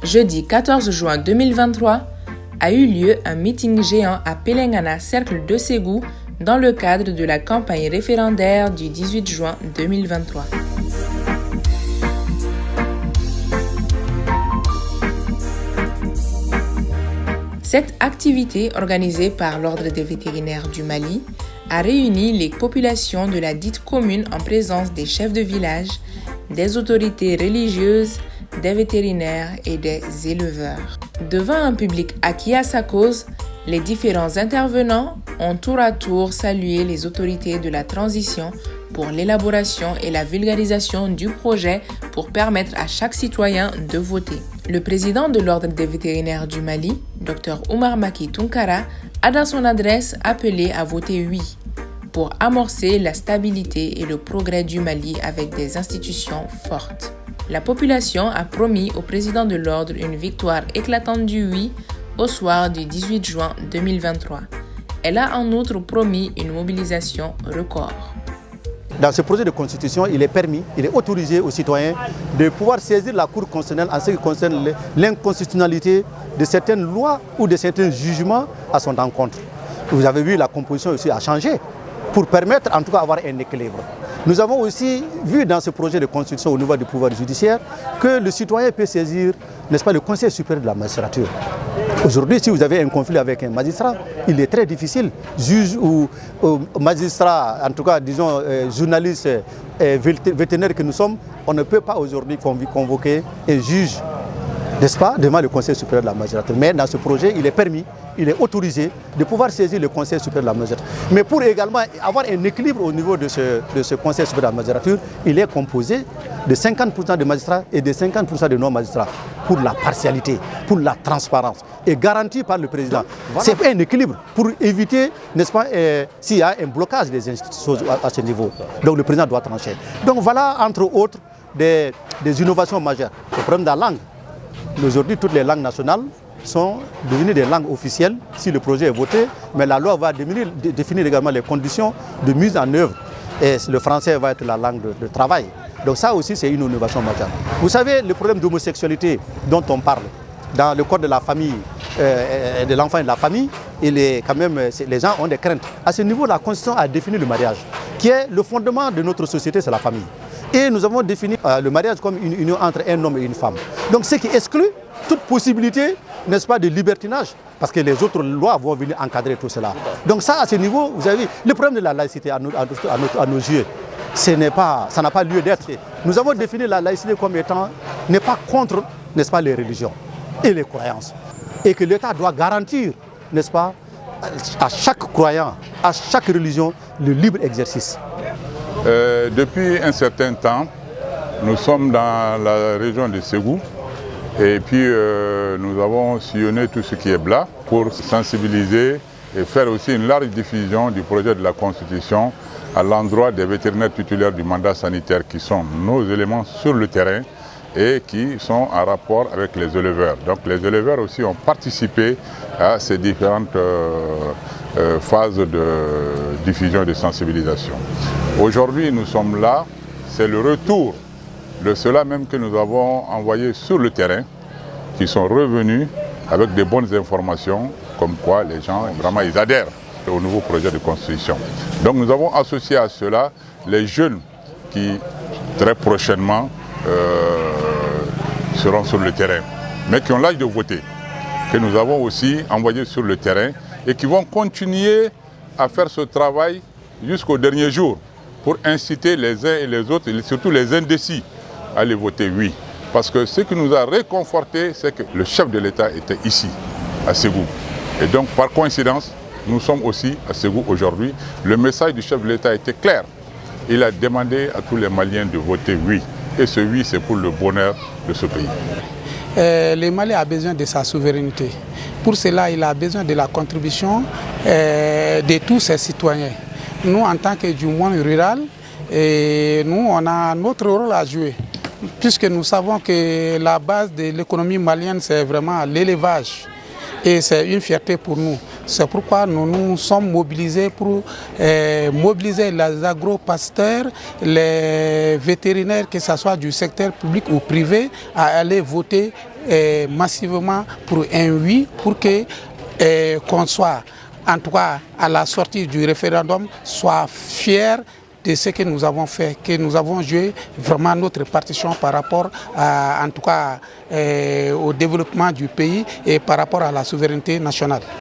Jeudi 14 juin 2023, a eu lieu un meeting géant à Pelengana, cercle de Ségou, dans le cadre de la campagne référendaire du 18 juin 2023. Cette activité, organisée par l'Ordre des vétérinaires du Mali, a réuni les populations de la dite commune en présence des chefs de village, des autorités religieuses, des vétérinaires et des éleveurs. Devant un public acquis à sa cause, les différents intervenants ont tour à tour salué les autorités de la transition pour l'élaboration et la vulgarisation du projet pour permettre à chaque citoyen de voter. Le président de l'Ordre des vétérinaires du Mali, Dr Oumar Maki Tounkara, a dans son adresse appelé à voter oui pour amorcer la stabilité et le progrès du Mali avec des institutions fortes. La population a promis au président de l'Ordre une victoire éclatante du oui au soir du 18 juin 2023. Elle a en outre promis une mobilisation record. Dans ce projet de constitution, il est autorisé aux citoyens de pouvoir saisir la Cour constitutionnelle en ce qui concerne l'inconstitutionnalité de certaines lois ou de certains jugements à son encontre. Vous avez vu, la composition aussi a changé pour permettre en tout cas d'avoir un équilibre. Nous avons aussi vu dans ce projet de constitution au niveau du pouvoir judiciaire que le citoyen peut saisir, n'est-ce pas, le Conseil supérieur de la magistrature. Aujourd'hui, si vous avez un conflit avec un magistrat, il est très difficile, juge ou magistrat, en tout cas, disons, journaliste, vétérinaire que nous sommes, on ne peut pas aujourd'hui convoquer un juge, n'est-ce pas, devant le Conseil supérieur de la magistrature. Mais dans ce projet, il est permis, il est autorisé de pouvoir saisir le Conseil supérieur de la magistrature. Mais pour également avoir un équilibre au niveau de ce Conseil supérieur de la magistrature, il est composé de 50% de magistrats et de 50% de non-magistrats pour la partialité, pour la transparence et garanti par le président. Voilà. C'est un équilibre pour éviter, n'est-ce pas, s'il y a un blocage des institutions à ce niveau. Donc le président doit trancher. Donc voilà, entre autres, des innovations majeures. Le problème de la langue. Aujourd'hui, toutes les langues nationales sont devenues des langues officielles si le projet est voté, mais la loi va définir également les conditions de mise en œuvre. Et le français va être la langue de travail. Donc ça aussi, c'est une innovation majeure. Vous savez, le problème d'homosexualité dont on parle dans le code de la famille, de l'enfant et de la famille, quand même, les gens ont des craintes. À ce niveau, la Constitution a défini le mariage, qui est le fondement de notre société, c'est la famille. Et nous avons défini le mariage comme une union entre un homme et une femme. Donc ce qui exclut toute possibilité, n'est-ce pas, de libertinage, parce que les autres lois vont venir encadrer tout cela. Donc ça, à ce niveau, vous avez vu, le problème de la laïcité à nos yeux, ça n'a pas lieu d'être. Nous avons défini la laïcité comme étant, n'est pas contre, n'est-ce pas, les religions et les croyances. Et que l'État doit garantir, n'est-ce pas, à chaque croyant, à chaque religion, le libre exercice. Depuis un certain temps, nous sommes dans la région de Ségou et puis nous avons sillonné tout ce qui est Bla pour sensibiliser et faire aussi une large diffusion du projet de la Constitution à l'endroit des vétérinaires titulaires du mandat sanitaire qui sont nos éléments sur le terrain et qui sont en rapport avec les éleveurs. Donc les éleveurs aussi ont participé à ces différentes phases de diffusion et de sensibilisation. Aujourd'hui, nous sommes là, c'est le retour de ceux-là même que nous avons envoyés sur le terrain, qui sont revenus avec de bonnes informations, comme quoi les gens, vraiment, ils adhèrent au nouveau projet de constitution. Donc nous avons associé à cela les jeunes qui, très prochainement, seront sur le terrain, mais qui ont l'âge de voter, que nous avons aussi envoyés sur le terrain et qui vont continuer à faire ce travail jusqu'au dernier jour pour inciter les uns et les autres, et surtout les indécis, à aller voter oui. Parce que ce qui nous a réconforté, c'est que le chef de l'État était ici, à Ségou. Et donc, par coïncidence, nous sommes aussi à Ségou aujourd'hui. Le message du chef de l'État était clair. Il a demandé à tous les Maliens de voter oui. Et ce oui, c'est pour le bonheur de ce pays. Le Mali a besoin de sa souveraineté. Pour cela, il a besoin de la contribution de tous ses citoyens. Nous, en tant que du monde rural, nous, on a notre rôle à jouer. Puisque nous savons que la base de l'économie malienne, c'est vraiment l'élevage. Et c'est une fierté pour nous. C'est pourquoi nous nous sommes mobilisés pour mobiliser les agro-pasteurs, les vétérinaires, que ce soit du secteur public ou privé, à aller voter massivement pour un oui, pour que qu'on soit, en tout cas à la sortie du référendum, soit fiers de ce que nous avons fait, que nous avons joué vraiment notre partition par rapport à, en tout cas, au développement du pays et par rapport à la souveraineté nationale.